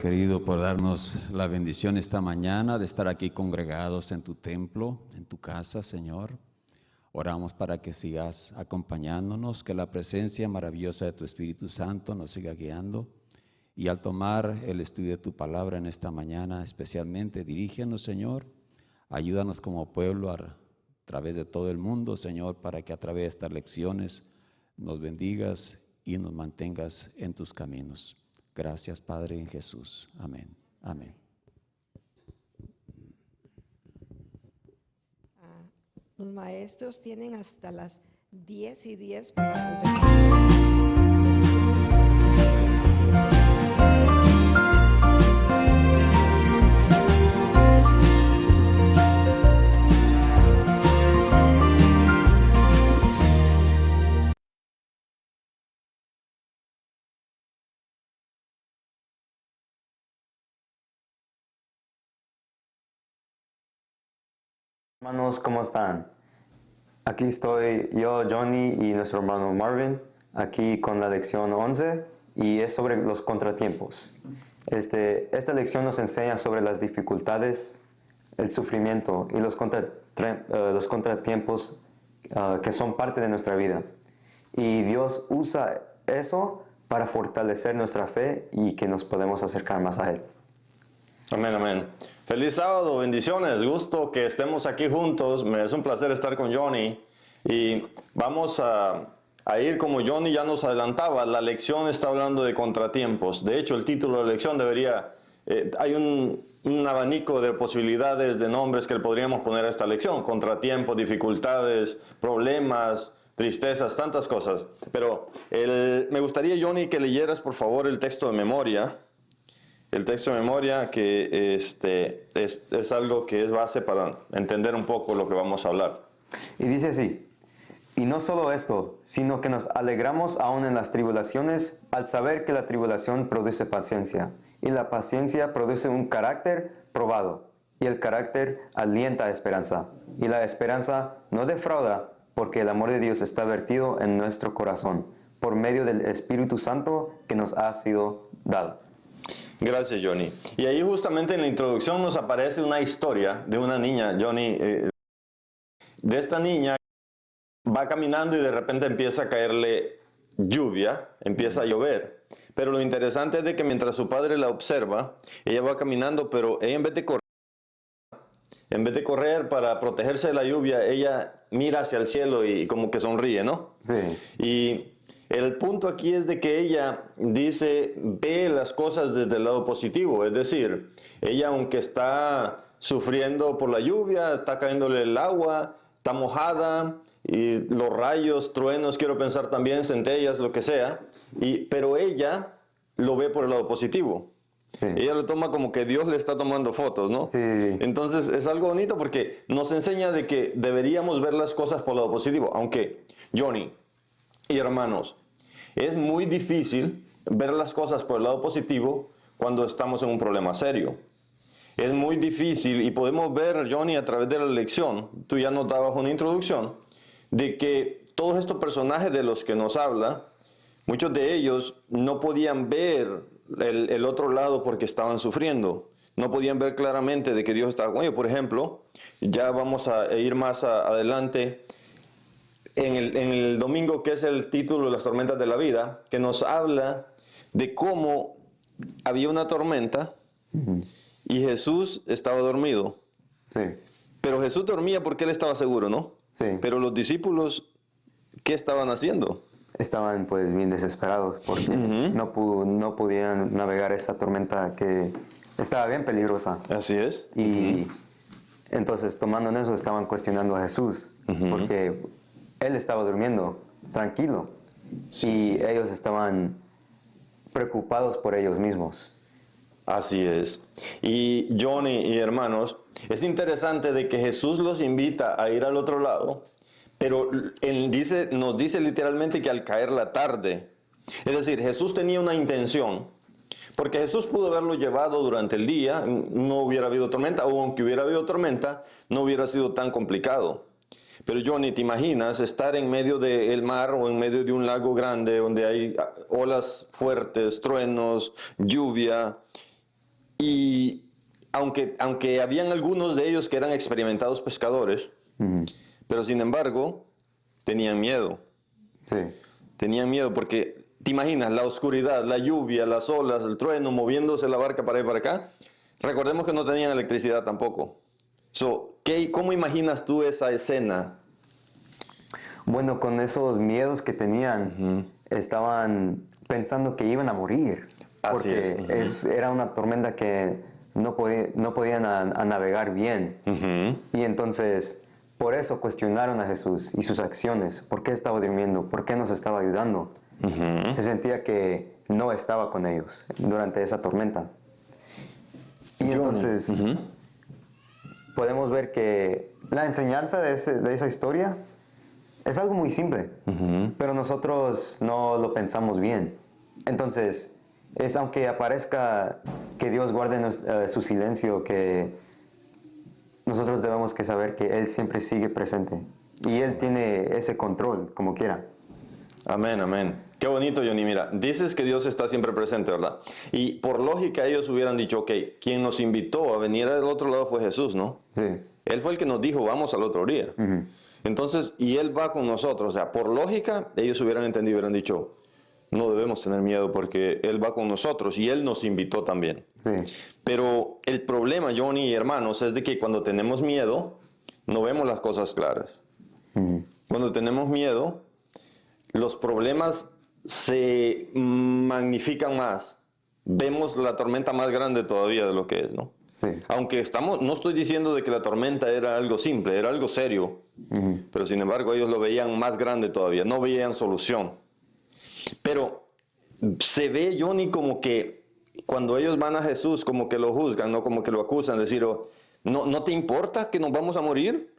Querido, por darnos la bendición esta mañana de estar aquí congregados en tu templo, en tu casa, Señor. Oramos para que sigas acompañándonos, que la presencia maravillosa de tu Espíritu Santo nos siga guiando. Y al tomar el estudio de tu palabra en esta mañana, especialmente dirígenos, Señor. Ayúdanos como pueblo a través de todo el mundo, Señor, para que a través de estas lecciones nos bendigas y nos mantengas en tus caminos. Gracias, Padre, en Jesús. Amén. Amén. Los maestros tienen hasta las 10:10 para poder. Hermanos, ¿cómo están? Aquí estoy yo, Johnny, y nuestro hermano Marvin, aquí con la lección 11, y es sobre los contratiempos. Esta lección nos enseña sobre las dificultades, el sufrimiento y los contratiempos que son parte de nuestra vida. Y Dios usa eso para fortalecer nuestra fe y que nos podamos acercar más a Él. Amén, amén. Feliz sábado, bendiciones, gusto que estemos aquí juntos. Me es un placer estar con Johnny y vamos a ir como Johnny ya nos adelantaba. La lección está hablando de contratiempos. De hecho, el título de la lección debería, hay un abanico de posibilidades de nombres que le podríamos poner a esta lección. Contratiempos, dificultades, problemas, tristezas, tantas cosas. Pero me gustaría, Johnny, que leyeras por favor el texto de memoria. El texto de memoria que es algo que es base para entender un poco lo que vamos a hablar. Y dice así: y no solo esto, sino que nos alegramos aún en las tribulaciones al saber que la tribulación produce paciencia, y la paciencia produce un carácter probado, y el carácter alienta a esperanza, y la esperanza no defrauda, porque el amor de Dios está vertido en nuestro corazón, por medio del Espíritu Santo que nos ha sido dado. Gracias, Johnny. Y ahí justamente en la introducción nos aparece una historia de una niña, Johnny, de esta niña va caminando y de repente empieza a caerle lluvia, empieza a llover. Pero lo interesante es de que mientras su padre la observa, ella va caminando, pero ella en vez de correr para protegerse de la lluvia, ella mira hacia el cielo y como que sonríe, ¿no? Sí. Y el punto aquí es de que ella ve las cosas desde el lado positivo, es decir, ella aunque está sufriendo por la lluvia, está cayéndole el agua, está mojada, y los rayos, truenos, quiero pensar también, centellas, lo que sea, pero ella lo ve por el lado positivo. Sí. Ella lo toma como que Dios le está tomando fotos, ¿no? Sí. Entonces es algo bonito porque nos enseña de que deberíamos ver las cosas por el lado positivo, aunque, Johnny y hermanos, es muy difícil ver las cosas por el lado positivo cuando estamos en un problema serio. Es muy difícil y podemos ver, Johnny, a través de la lección, tú ya nos dabas una introducción, de que todos estos personajes de los que nos habla, muchos de ellos no podían ver el otro lado porque estaban sufriendo. No podían ver claramente de que Dios estaba con ellos. Por ejemplo, ya vamos a ir más adelante en el domingo, que es el título de las tormentas de la vida, que nos habla de cómo había una tormenta y Jesús estaba dormido. Sí. Pero Jesús dormía porque él estaba seguro, ¿no? Sí. Pero los discípulos, ¿qué estaban haciendo? Estaban pues bien desesperados porque no podían navegar esa tormenta que estaba bien peligrosa. Así es. Y entonces, tomando en eso, estaban cuestionando a Jesús porque Él estaba durmiendo tranquilo y ellos estaban preocupados por ellos mismos. Así es. Y Johnny y hermanos, es interesante de que Jesús los invita a ir al otro lado, pero nos dice literalmente que al caer la tarde, es decir, Jesús tenía una intención, porque Jesús pudo haberlo llevado durante el día, no hubiera habido tormenta, o aunque hubiera habido tormenta, no hubiera sido tan complicado. Pero Johnny, ¿te imaginas estar en medio del mar o en medio de un lago grande donde hay olas fuertes, truenos, lluvia, Y aunque habían algunos de ellos que eran experimentados pescadores, pero sin embargo tenían miedo. Sí. Tenían miedo porque, te imaginas, la oscuridad, la lluvia, las olas, el trueno, moviéndose la barca para allá y para acá. Recordemos que no tenían electricidad tampoco. ¿Cómo imaginas tú esa escena? Bueno, con esos miedos que tenían, estaban pensando que iban a morir. Así Porque era una tormenta que no podían a navegar bien. Y entonces, por eso cuestionaron a Jesús y sus acciones. ¿Por qué estaba durmiendo? ¿Por qué nos estaba ayudando? Se sentía que no estaba con ellos durante esa tormenta. Y entonces, podemos ver que la enseñanza de esa historia es algo muy simple, pero nosotros no lo pensamos bien. Entonces, aunque aparezca que Dios guarde su silencio, que nosotros debemos que saber que Él siempre sigue presente y Él tiene ese control como quiera. Amén, amén. Qué bonito, Johnny. Mira, dices que Dios está siempre presente, ¿verdad? Y por lógica ellos hubieran dicho, ok, quien nos invitó a venir al otro lado fue Jesús, ¿no? Sí. Él fue el que nos dijo, vamos al otro día. Entonces, y Él va con nosotros. O sea, por lógica, ellos hubieran entendido y hubieran dicho, no debemos tener miedo porque Él va con nosotros y Él nos invitó también. Sí. Pero el problema, Johnny y hermanos, es de que cuando tenemos miedo, no vemos las cosas claras. Cuando tenemos miedo, los problemas se magnifican más. Vemos la tormenta más grande todavía de lo que es, ¿no? Sí. Aunque no estoy diciendo de que la tormenta era algo simple, era algo serio, pero sin embargo ellos lo veían más grande todavía, no veían solución. Pero se ve, Johnny, como que cuando ellos van a Jesús, como que lo juzgan, ¿no? Como que lo acusan, decir, ¿no te importa que nos vamos a morir?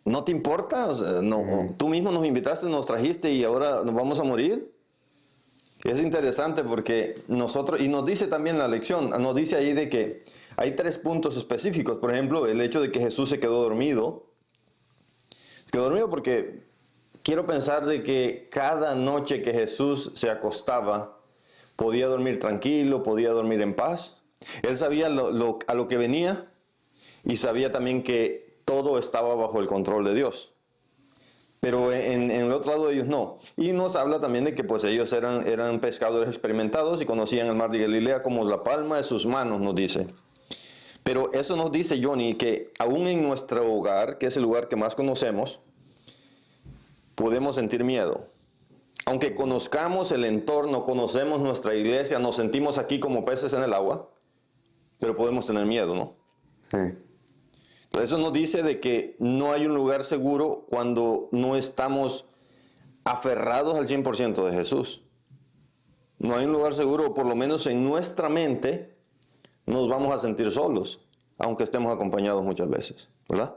¿No te importa? O sea, tú mismo nos invitaste, nos trajiste y ahora nos vamos a morir. Es interesante porque nosotros, y nos dice también la lección, nos dice ahí de que hay 3 puntos específicos. Por ejemplo, el hecho de que Jesús se quedó dormido. Quedó dormido porque quiero pensar de que cada noche que Jesús se acostaba, podía dormir tranquilo, podía dormir en paz. Él sabía a lo que venía y sabía también que todo estaba bajo el control de Dios. Pero en el otro lado ellos no. Y nos habla también de que pues ellos eran pescadores experimentados y conocían el mar de Galilea como la palma de sus manos, nos dice. Pero eso nos dice, Johnny, que aún en nuestro hogar, que es el lugar que más conocemos, podemos sentir miedo. Aunque conozcamos el entorno, conocemos nuestra iglesia, nos sentimos aquí como peces en el agua, pero podemos tener miedo, ¿no? Sí. Eso nos dice de que no hay un lugar seguro cuando no estamos aferrados al 100% de Jesús. No hay un lugar seguro, por lo menos en nuestra mente, nos vamos a sentir solos, aunque estemos acompañados muchas veces, ¿verdad?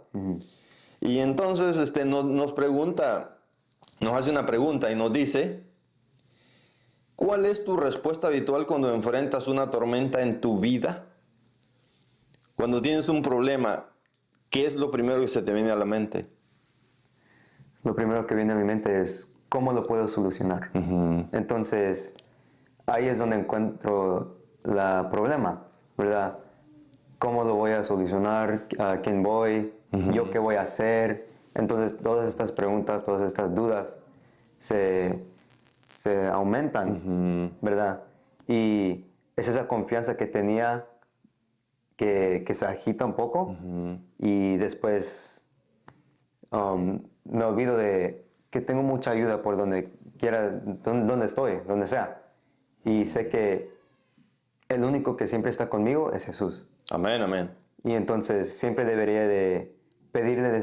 Y entonces nos pregunta, nos hace una pregunta y nos dice, ¿cuál es tu respuesta habitual cuando enfrentas una tormenta en tu vida? Cuando tienes un problema, ¿qué es lo primero que se te viene a la mente? Lo primero que viene a mi mente es cómo lo puedo solucionar. Entonces, ahí es donde encuentro el problema, ¿verdad? ¿Cómo lo voy a solucionar? ¿A quién voy? ¿Yo qué voy a hacer? Entonces, todas estas preguntas, todas estas dudas se aumentan, ¿verdad? Y es esa confianza que tenía que se agita un poco y después me olvido de que tengo mucha ayuda por donde quiera, donde estoy, donde sea. Y sé que el único que siempre está conmigo es Jesús. Amén, amén. Y entonces siempre debería de pedirle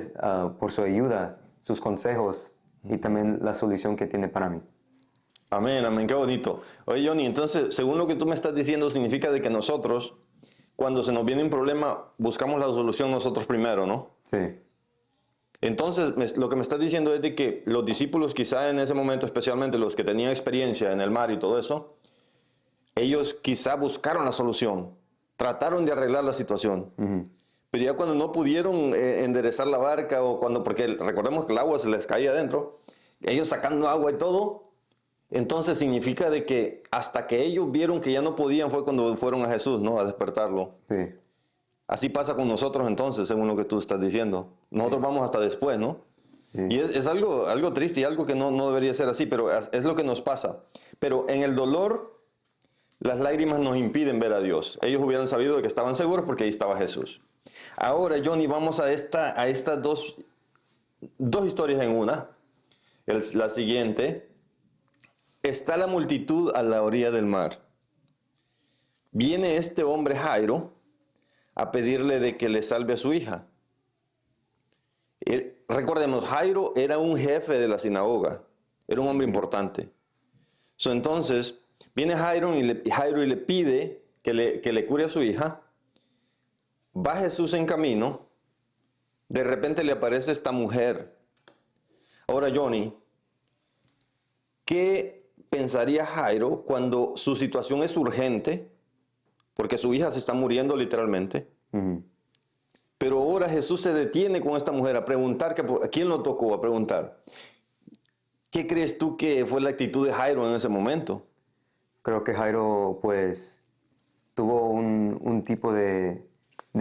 por su ayuda, sus consejos y también la solución que tiene para mí. Amén, amén, qué bonito. Oye, Johnny, entonces, según lo que tú me estás diciendo, significa de que nosotros, cuando se nos viene un problema, buscamos la solución nosotros primero, ¿no? Sí. Entonces, lo que me estás diciendo es de que los discípulos quizá en ese momento, especialmente los que tenían experiencia en el mar y todo eso, ellos quizá buscaron la solución, trataron de arreglar la situación. Pero ya cuando no pudieron enderezar la barca, porque recordemos que el agua se les caía adentro, ellos sacando agua y todo, entonces significa de que hasta que ellos vieron que ya no podían fue cuando fueron a Jesús, ¿no? A despertarlo. Sí. Así pasa con nosotros entonces, según lo que tú estás diciendo. Nosotros vamos hasta después, ¿no? Sí. Y es algo triste y algo que no debería ser así, pero es lo que nos pasa. Pero en el dolor, las lágrimas nos impiden ver a Dios. Ellos hubieran sabido de que estaban seguros porque ahí estaba Jesús. Ahora, Johnny, vamos a estas dos historias en una. La siguiente. Está la multitud a la orilla del mar. Viene este hombre Jairo a pedirle de que le salve a su hija. Recordemos, Jairo era un jefe de la sinagoga, era un hombre importante. Entonces, viene Jairo y le pide que le cure a su hija. Va Jesús en camino, de repente le aparece esta mujer. Ahora, Johnny, ¿qué pensaría Jairo cuando su situación es urgente? Porque su hija se está muriendo literalmente. Pero ahora Jesús se detiene con esta mujer a preguntar, ¿a quién lo tocó? A preguntar. ¿Qué crees tú que fue la actitud de Jairo en ese momento? Creo que Jairo, pues, tuvo un tipo de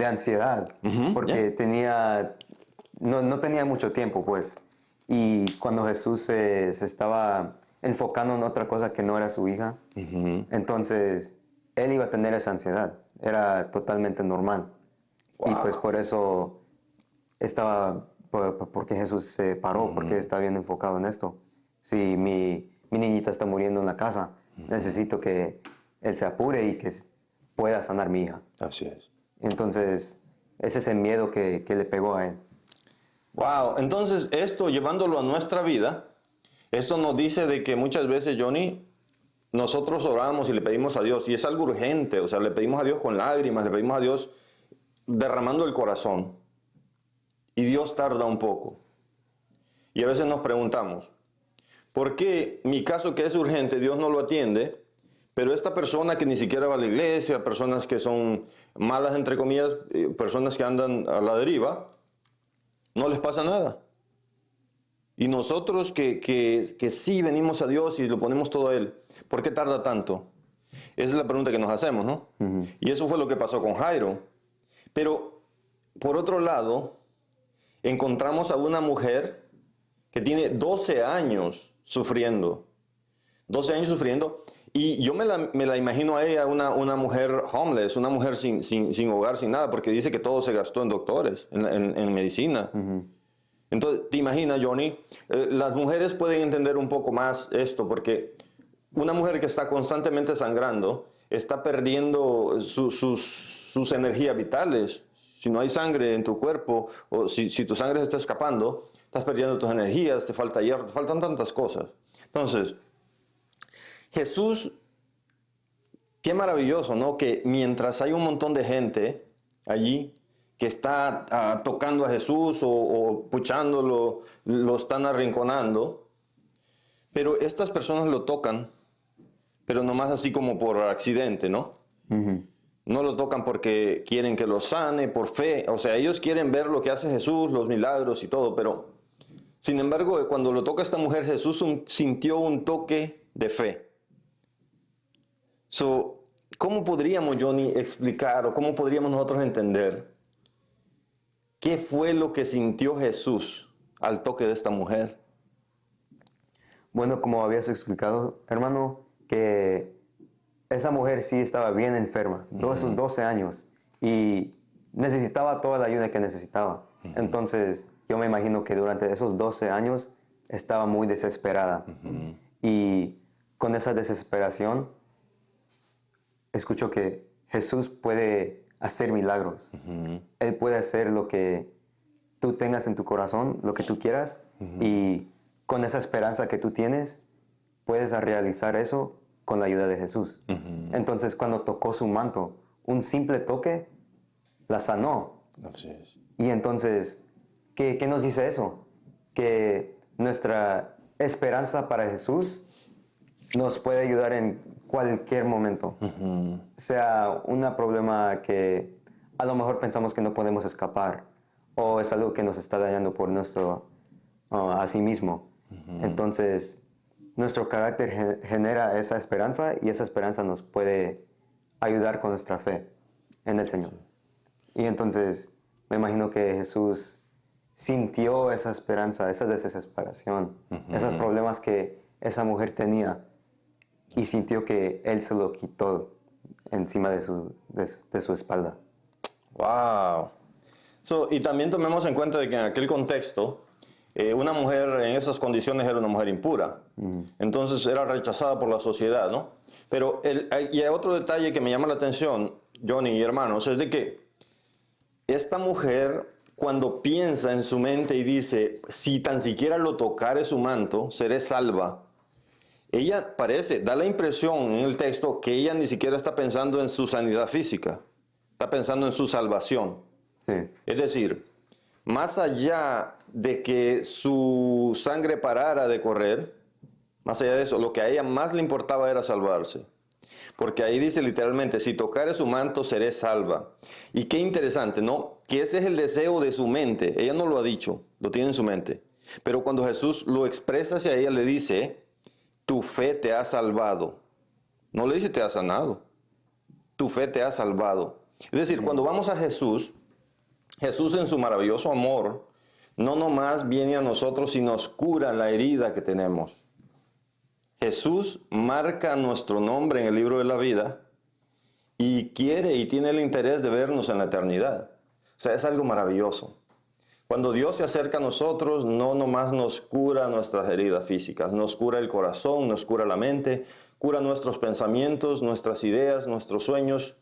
ansiedad, porque no tenía mucho tiempo, pues. Y cuando Jesús se estaba enfocando en otra cosa que no era su hija, entonces él iba a tener esa ansiedad. Era totalmente normal. Wow. Y pues por eso porque Jesús se paró, porque está bien enfocado en esto. Si mi niñita está muriendo en la casa, necesito que él se apure y que pueda sanar mi hija. Así es. Entonces, ese es el miedo que le pegó a él. Wow, entonces esto llevándolo a nuestra vida, esto nos dice de que muchas veces, Johnny, nosotros oramos y le pedimos a Dios, y es algo urgente, o sea, le pedimos a Dios con lágrimas, le pedimos a Dios derramando el corazón, y Dios tarda un poco. Y a veces nos preguntamos, ¿por qué mi caso que es urgente Dios no lo atiende? Pero esta persona que ni siquiera va a la iglesia, personas que son malas, entre comillas, personas que andan a la deriva, no les pasa nada. Y nosotros que sí venimos a Dios y lo ponemos todo a Él, ¿por qué tarda tanto? Esa es la pregunta que nos hacemos, ¿no? Y eso fue lo que pasó con Jairo. Pero, por otro lado, encontramos a una mujer que tiene 12 años sufriendo. 12 años sufriendo. Y yo me la imagino a ella una mujer homeless, una mujer sin hogar, sin nada, porque dice que todo se gastó en doctores, en medicina. Entonces, te imaginas, Johnny, las mujeres pueden entender un poco más esto, porque una mujer que está constantemente sangrando está perdiendo sus energías vitales. Si no hay sangre en tu cuerpo, o si tu sangre se está escapando, estás perdiendo tus energías, te falta hierro, te faltan tantas cosas. Entonces, Jesús, qué maravilloso, ¿no? Que mientras hay un montón de gente allí que está tocando a Jesús o puchándolo, lo están arrinconando, pero estas personas lo tocan, pero nomás así como por accidente, ¿no? No lo tocan porque quieren que lo sane, por fe. O sea, ellos quieren ver lo que hace Jesús, los milagros y todo, pero sin embargo, cuando lo toca esta mujer, Jesús sintió un toque de fe. ¿Cómo podríamos, Johnny, explicar o cómo podríamos nosotros entender qué fue lo que sintió Jesús al toque de esta mujer? Bueno, como habías explicado, hermano, que esa mujer sí estaba bien enferma, esos 12 años, y necesitaba toda la ayuda que necesitaba. Entonces, yo me imagino que durante esos 12 años estaba muy desesperada. Y con esa desesperación, escucho que Jesús puede hacer milagros. Él puede hacer lo que tú tengas en tu corazón, lo que tú quieras, y con esa esperanza que tú tienes, puedes realizar eso con la ayuda de Jesús. Entonces, cuando tocó su manto, un simple toque la sanó. Así es. Y entonces, ¿qué nos dice eso? Que nuestra esperanza para Jesús nos puede ayudar en cualquier momento. Sea un problema que a lo mejor pensamos que no podemos escapar, o es algo que nos está dañando por a sí mismo. Entonces, nuestro carácter genera esa esperanza y esa esperanza nos puede ayudar con nuestra fe en el Señor. Y entonces me imagino que Jesús sintió esa esperanza, esa desesperación, esos problemas que esa mujer tenía y sintió que Él se lo quitó encima de su espalda. Wow. Y también tomemos en cuenta de que en aquel contexto, una mujer en esas condiciones era una mujer impura. Entonces era rechazada por la sociedad, ¿no? Pero y hay otro detalle que me llama la atención, Johnny y hermanos, es de que esta mujer, cuando piensa en su mente y dice, si tan siquiera lo tocare su manto, seré salva. Ella da la impresión en el texto que ella ni siquiera está pensando en su sanidad física, está pensando en su salvación. Sí. Es decir, más allá de que su sangre parara de correr, más allá de eso, lo que a ella más le importaba era salvarse. Porque ahí dice literalmente, si tocare su manto, seré salva. Y qué interesante, ¿no? Que ese es el deseo de su mente. Ella no lo ha dicho, lo tiene en su mente. Pero cuando Jesús lo expresa hacia ella, le dice, tu fe te ha salvado. No le dice te ha sanado. Tu fe te ha salvado. Es decir, cuando vamos a Jesús, Jesús en su maravilloso amor, no nomás viene a nosotros y nos cura la herida que tenemos. Jesús marca nuestro nombre en el libro de la vida y quiere y tiene el interés de vernos en la eternidad. O sea, es algo maravilloso. Cuando Dios se acerca a nosotros, no nomás nos cura nuestras heridas físicas, nos cura el corazón, nos cura la mente, cura nuestros pensamientos, nuestras ideas, nuestros sueños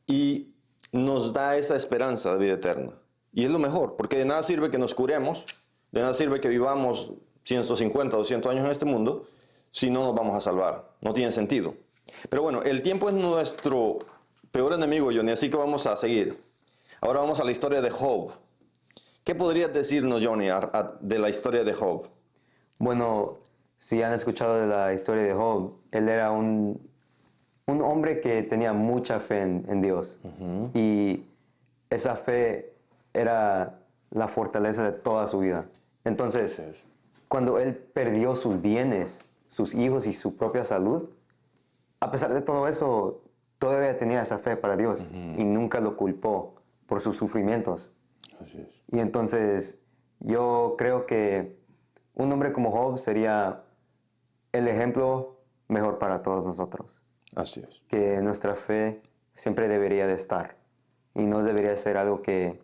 y nos da esa esperanza de vida eterna. Y es lo mejor, porque de nada sirve que nos curemos, de nada sirve que vivamos 150 o 200 años en este mundo, si no nos vamos a salvar. No tiene sentido. Pero bueno, el tiempo es nuestro peor enemigo, Johnny, así que vamos a seguir. Ahora vamos a la historia de Job. ¿Qué podrías decirnos, Johnny, de la historia de Job? Bueno, si han escuchado de la historia de Job, él era un hombre que tenía mucha fe en Dios. Y esa fe era la fortaleza de toda su vida. Entonces, cuando él perdió sus bienes, sus hijos y su propia salud, a pesar de todo eso, todavía tenía esa fe para Dios y nunca lo culpó por sus sufrimientos. Así es. Y entonces yo creo que un hombre como Job sería el ejemplo mejor para todos nosotros. Así es. Que nuestra fe siempre debería de estar y no debería ser algo que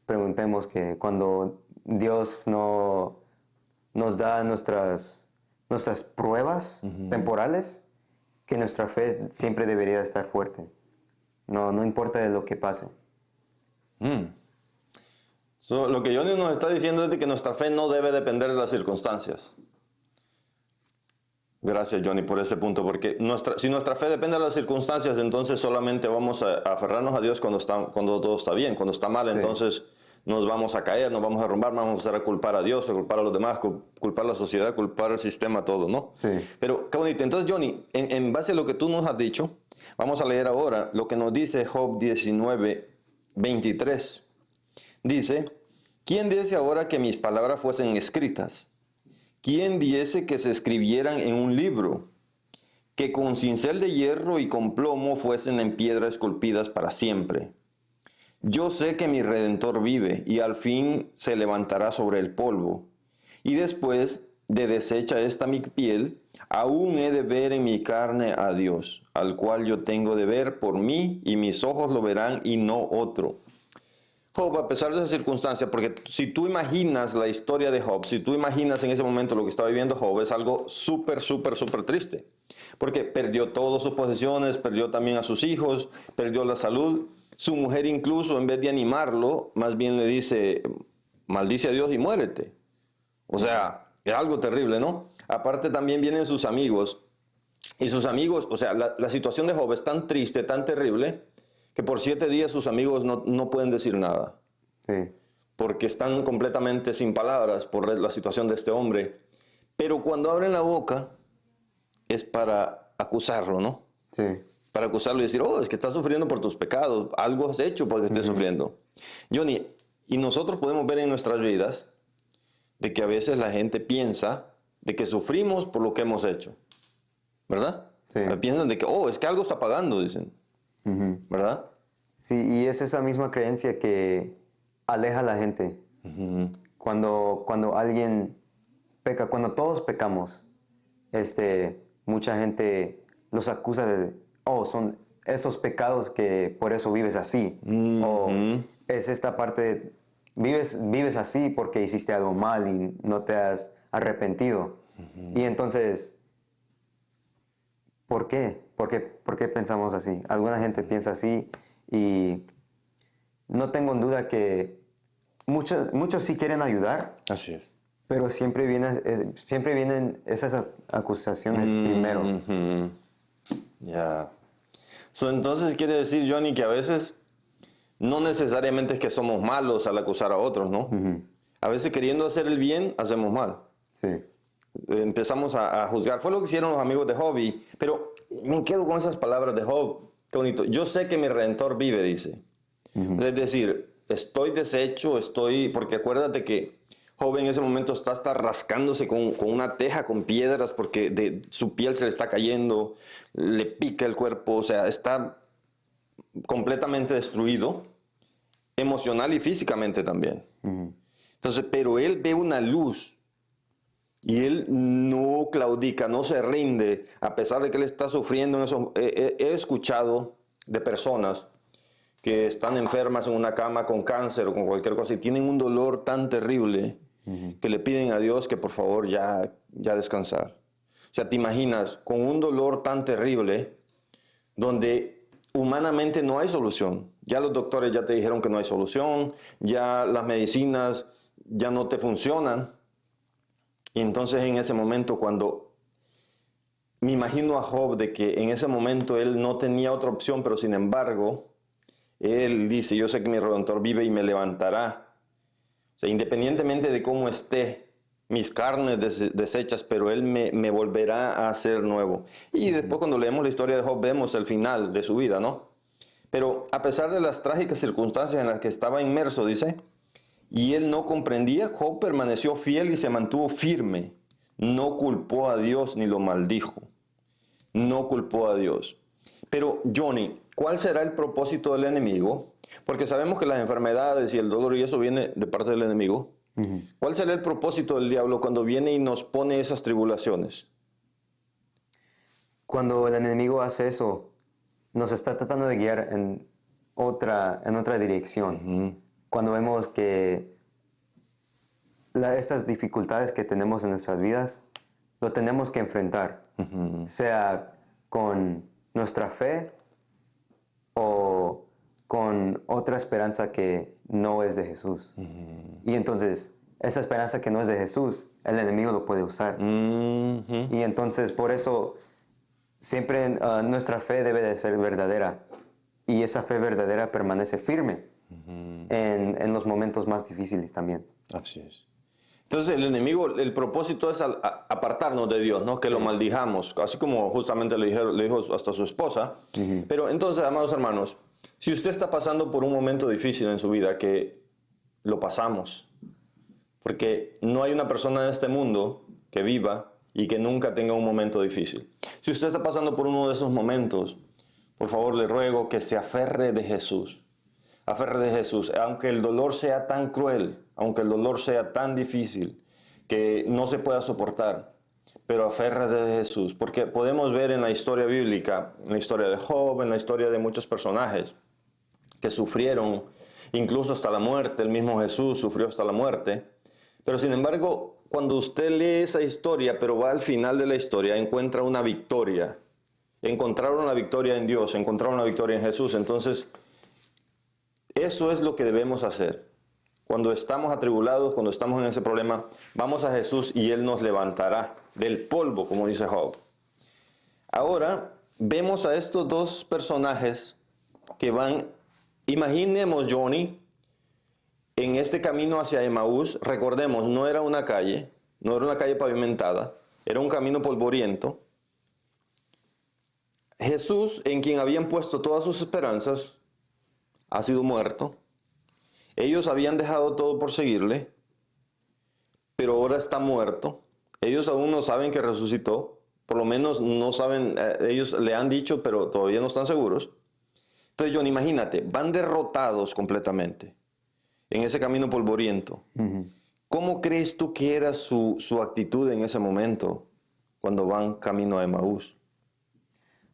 preguntemos que cuando Dios no nos da nuestras pruebas temporales, que nuestra fe siempre debería de estar fuerte. No importa de lo que pase. Lo que Johnny nos está diciendo es de que nuestra fe no debe depender de las circunstancias. Gracias, Johnny, por ese punto, porque si nuestra fe depende de las circunstancias, entonces solamente vamos a aferrarnos a Dios cuando todo está bien. Cuando está mal, entonces nos vamos a caer, nos vamos a derrumbar, vamos a empezar a culpar a Dios, a culpar a los demás, culpar a la sociedad, culpar al sistema, todo, ¿no? Sí. Pero qué bonito. Entonces, Johnny, en base a lo que tú nos has dicho, vamos a leer ahora lo que nos dice Job 19:23. Dice, ¿quién diese ahora que mis palabras fuesen escritas? ¿Quién diese que se escribieran en un libro? Que con cincel de hierro y con plomo fuesen en piedra esculpidas para siempre. Yo sé que mi Redentor vive y al fin se levantará sobre el polvo. Y después de deshecha esta mi piel, aún he de ver en mi carne a Dios, al cual yo tengo de ver por mí y mis ojos lo verán y no otro. Job, a pesar de esa circunstancia, porque si tú imaginas la historia de Job, si tú imaginas en ese momento lo que estaba viviendo Job, es algo súper triste. Porque perdió todas sus posesiones, perdió también a sus hijos, perdió la salud. Su mujer incluso, en vez de animarlo, más bien le dice, maldice a Dios y muérete. O sea, es algo terrible, ¿no? Aparte también vienen sus amigos. Y sus amigos, o sea, la situación de Job es tan triste, tan terrible, que por 7 días sus amigos no pueden decir nada. Sí. Porque están completamente sin palabras por la situación de este hombre. Pero cuando abren la boca es para acusarlo, ¿no? Sí. Para acusarlo y decir, es que estás sufriendo por tus pecados, algo has hecho para que estés sufriendo. Johnny, y nosotros podemos ver en nuestras vidas de que a veces la gente piensa de que sufrimos por lo que hemos hecho, ¿verdad? Sí. Piensan de que, es que algo está pagando, dicen, ¿verdad? Sí, y es esa misma creencia que aleja a la gente. Cuando alguien peca, cuando todos pecamos, mucha gente los acusa de, son esos pecados que por eso vives así. O es esta parte de, vives así porque hiciste algo mal y no te has arrepentido. Y entonces, ¿por qué? ¿Por qué pensamos así? Alguna gente piensa así y no tengo duda que muchos sí quieren ayudar, Así es. pero siempre vienen esas acusaciones primero. Ya. Entonces quiere decir, Johnny, que a veces no necesariamente es que somos malos al acusar a otros, ¿no? A veces queriendo hacer el bien, hacemos mal. Sí. Empezamos a juzgar. Fue lo que hicieron los amigos de Job. Pero me quedo con esas palabras de Job. Qué bonito. Yo sé que mi Redentor vive, dice. Es decir, estoy deshecho, porque acuérdate que Job en ese momento está hasta rascándose con una teja, con piedras, porque de su piel se le está cayendo, le pica el cuerpo, o sea, está completamente destruido, emocional y físicamente también. Entonces, pero él ve una luz y él no claudica, no se rinde, a pesar de que él está sufriendo en eso. He escuchado de personas que están enfermas en una cama con cáncer o con cualquier cosa y tienen un dolor tan terrible que le piden a Dios que por favor ya descansar. O sea, te imaginas, con un dolor tan terrible donde humanamente no hay solución. Ya los doctores ya te dijeron que no hay solución, ya las medicinas ya no te funcionan. Y entonces en ese momento, cuando me imagino a Job de que en ese momento él no tenía otra opción, pero sin embargo, él dice, yo sé que mi Redentor vive y me levantará. O sea, independientemente de cómo esté, mis carnes deshechas, pero él me volverá a hacer nuevo. Y después cuando leemos la historia de Job, vemos el final de su vida, ¿no? Pero a pesar de las trágicas circunstancias en las que estaba inmerso, dice, y él no comprendía, Job permaneció fiel y se mantuvo firme. No culpó a Dios ni lo maldijo. No culpó a Dios. Pero, Johnny, ¿cuál será el propósito del enemigo? Porque sabemos que las enfermedades y el dolor y eso viene de parte del enemigo. ¿Cuál será el propósito del diablo cuando viene y nos pone esas tribulaciones? Cuando el enemigo hace eso, nos está tratando de guiar en otra dirección. Cuando vemos que estas dificultades que tenemos en nuestras vidas, lo tenemos que enfrentar, sea con nuestra fe o con otra esperanza que no es de Jesús. Y entonces, esa esperanza que no es de Jesús, el enemigo lo puede usar. Y entonces, por eso, siempre nuestra fe debe de ser verdadera. Y esa fe verdadera permanece firme en los momentos más difíciles también. Así es. Entonces el enemigo, el propósito es apartarnos de Dios, ¿no? Que lo maldijamos, así como justamente le dijo hasta su esposa. Pero entonces, amados hermanos, si usted está pasando por un momento difícil en su vida, que lo pasamos, porque no hay una persona en este mundo que viva y que nunca tenga un momento difícil. Si usted está pasando por uno de esos momentos, por favor le ruego que se aferre de Jesús. Aferre de Jesús, aunque el dolor sea tan cruel, aunque el dolor sea tan difícil, que no se pueda soportar, pero aferre de Jesús, porque podemos ver en la historia bíblica, en la historia de Job, en la historia de muchos personajes que sufrieron incluso hasta la muerte. El mismo Jesús sufrió hasta la muerte, pero sin embargo, cuando usted lee esa historia, pero va al final de la historia, encuentra una victoria. Encontraron la victoria en Dios, encontraron la victoria en Jesús. Entonces, eso es lo que debemos hacer. Cuando estamos atribulados, cuando estamos en ese problema, vamos a Jesús y Él nos levantará del polvo, como dice Job. Ahora, vemos a estos dos personajes que van, imaginemos, Johnny, en este camino hacia Emaús. Recordemos, no era una calle pavimentada, era un camino polvoriento. Jesús, en quien habían puesto todas sus esperanzas, ha sido muerto. Ellos habían dejado todo por seguirle, pero ahora está muerto. Ellos aún no saben que resucitó, por lo menos no saben, ellos le han dicho, pero todavía no están seguros. Entonces, John, imagínate, van derrotados completamente en ese camino polvoriento. ¿Cómo crees tú que era su actitud en ese momento cuando van camino a Emaús?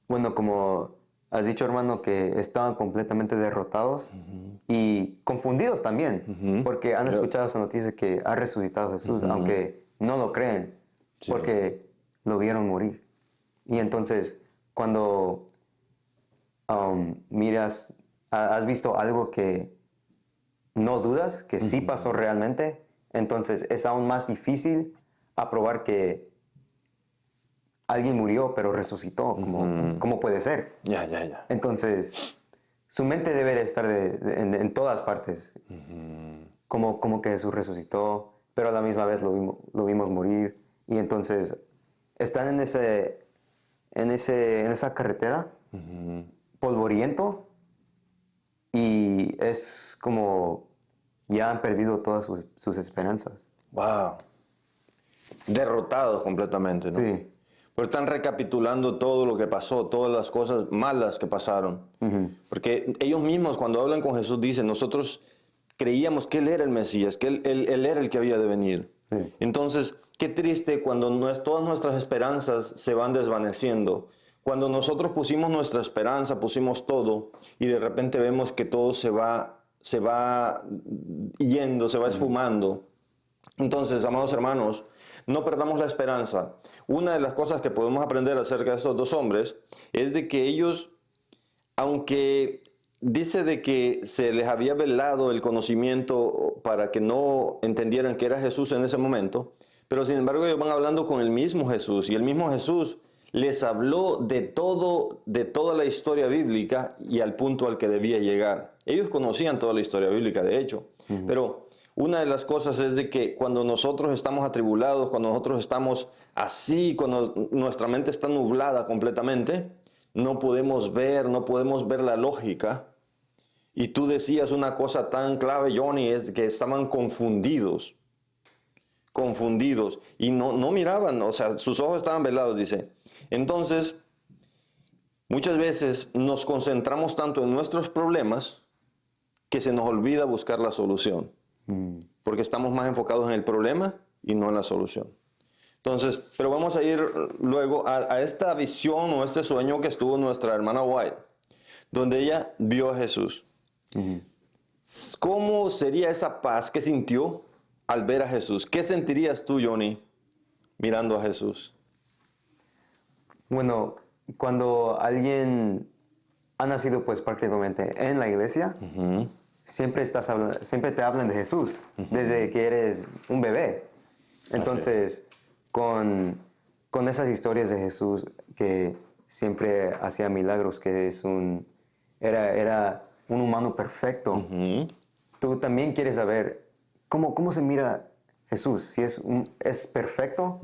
Bueno, como has dicho, hermano, que estaban completamente derrotados y confundidos también, porque han escuchado esa noticia que ha resucitado Jesús, aunque no lo creen, porque lo vieron morir. Y entonces, cuando miras, has visto algo que no dudas, que sí pasó realmente, entonces es aún más difícil aprobar que alguien murió pero resucitó. ¿Cómo puede ser? Ya. Entonces, su mente debe estar en todas partes. Como que Jesús resucitó, pero a la misma vez lo vimos morir. Y entonces, están en esa carretera polvoriento, y es como ya han perdido todas sus esperanzas. Wow. Derrotados completamente, ¿no? Sí. Pero están recapitulando todo lo que pasó, todas las cosas malas que pasaron. Porque ellos mismos, cuando hablan con Jesús, dicen, nosotros creíamos que Él era el Mesías, que Él era el que había de venir. Sí. Entonces, qué triste cuando todas nuestras esperanzas se van desvaneciendo. Cuando nosotros pusimos nuestra esperanza, pusimos todo, y de repente vemos que todo se va yendo, se va esfumando. Entonces, amados hermanos, no perdamos la esperanza. Una de las cosas que podemos aprender acerca de estos dos hombres es de que ellos, aunque dice de que se les había velado el conocimiento para que no entendieran que era Jesús en ese momento, pero sin embargo ellos van hablando con el mismo Jesús, y el mismo Jesús les habló de toda la historia bíblica y al punto al que debía llegar. Ellos conocían toda la historia bíblica, de hecho, pero una de las cosas es de que cuando nosotros estamos atribulados, cuando nosotros estamos así, cuando nuestra mente está nublada completamente, no podemos ver la lógica. Y tú decías una cosa tan clave, Johnny, es que estaban confundidos, y no miraban, o sea, sus ojos estaban velados, dice. Entonces, muchas veces nos concentramos tanto en nuestros problemas que se nos olvida buscar la solución. Porque estamos más enfocados en el problema y no en la solución. Entonces, pero vamos a ir luego a esta visión o este sueño que estuvo nuestra hermana White, donde ella vio a Jesús. ¿Cómo sería esa paz que sintió al ver a Jesús? ¿Qué sentirías tú, Johnny, mirando a Jesús? Bueno, cuando alguien ha nacido pues prácticamente en la iglesia, siempre te hablan de Jesús desde que eres un bebé. Entonces, con esas historias de Jesús que siempre hacía milagros, que era un humano perfecto, tú también quieres saber cómo se mira Jesús. Si es perfecto,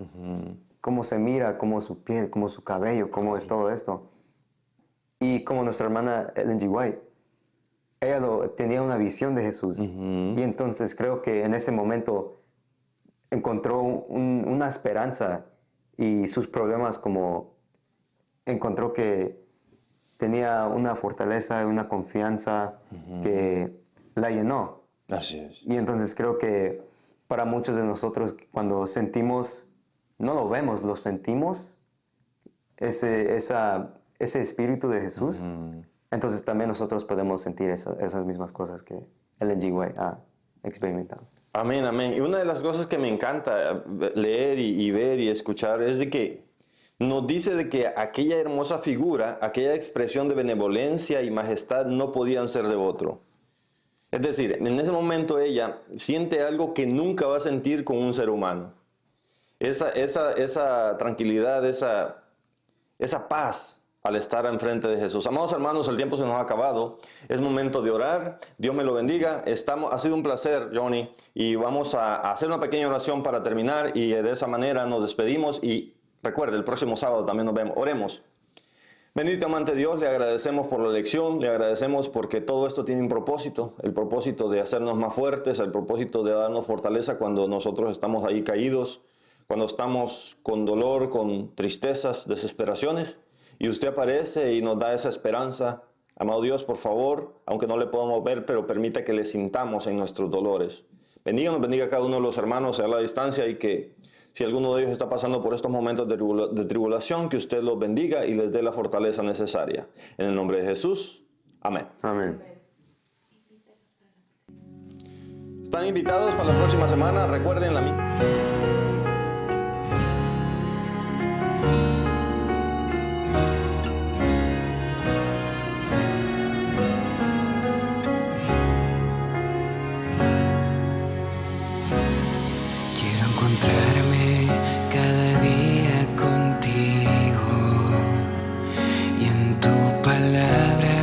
cómo se mira, cómo su piel, cómo su cabello, cómo es todo esto. Y como nuestra hermana Ellen G. White, ella tenía una visión de Jesús. Y entonces creo que en ese momento encontró una esperanza, y sus problemas encontró que tenía una fortaleza y una confianza que la llenó. Así es. Y entonces creo que para muchos de nosotros, cuando sentimos, no lo vemos, lo sentimos, ese espíritu de Jesús, entonces también nosotros podemos sentir esas mismas cosas que Ellen G. White ha experimentado. Amén, amén. Y una de las cosas que me encanta leer y ver y escuchar es de que nos dice de que aquella hermosa figura, aquella expresión de benevolencia y majestad no podían ser de otro. Es decir, en ese momento ella siente algo que nunca va a sentir con un ser humano. Esa tranquilidad, esa paz al estar enfrente de Jesús. Amados hermanos, el tiempo se nos ha acabado. Es momento de orar. Dios me lo bendiga. Ha sido un placer, Johnny, y vamos a hacer una pequeña oración para terminar, y de esa manera nos despedimos. Y recuerde, el próximo sábado también nos vemos. Oremos. Bendito amante Dios, le agradecemos por la lección, le agradecemos porque todo esto tiene un propósito, el propósito de hacernos más fuertes, el propósito de darnos fortaleza cuando nosotros estamos ahí caídos, cuando estamos con dolor, con tristezas, desesperaciones, y usted aparece y nos da esa esperanza. Amado Dios, por favor, aunque no le podamos ver, pero permita que le sintamos en nuestros dolores. Bendiga a cada uno de los hermanos a la distancia, y que si alguno de ellos está pasando por estos momentos de tribulación, que usted los bendiga y les dé la fortaleza necesaria. En el nombre de Jesús, amén. Amén. Están invitados para la próxima semana. Recuerden la Quiero encontrarme cada día contigo y en tu palabra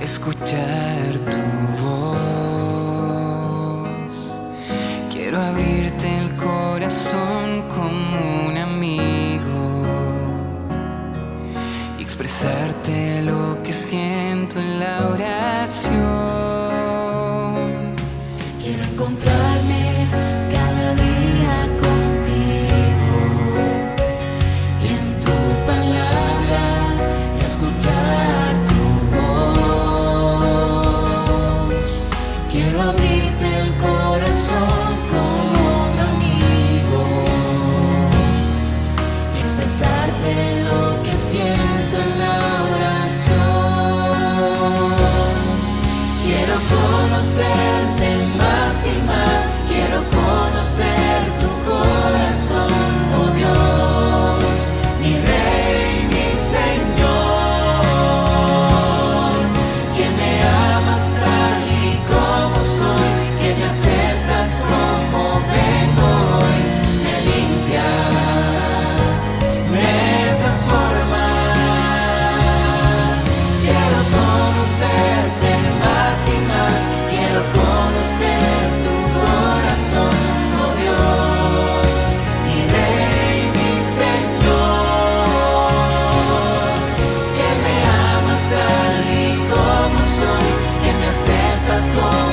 escuchar tu voz. Quiero abrirte el corazón como un amigo y expresarte lo que siento en la oración. Quiero encontrarme cada día contigo y en tu palabra escuchar tu voz. Quiero abrirte el corazón como un amigo y expresarte lo que siento en la oración. Quiero conocerte más y más, quiero conocer tu corazón, oh Dios, mi Rey, mi Señor, que me amas tal y como soy, que me aceptas como vengo hoy, me limpias, me transformas. Quiero conocerte más y más, quiero conocer tu corazón, oh Dios, mi Rey, mi Señor, que me amas tal y como soy, que me aceptas como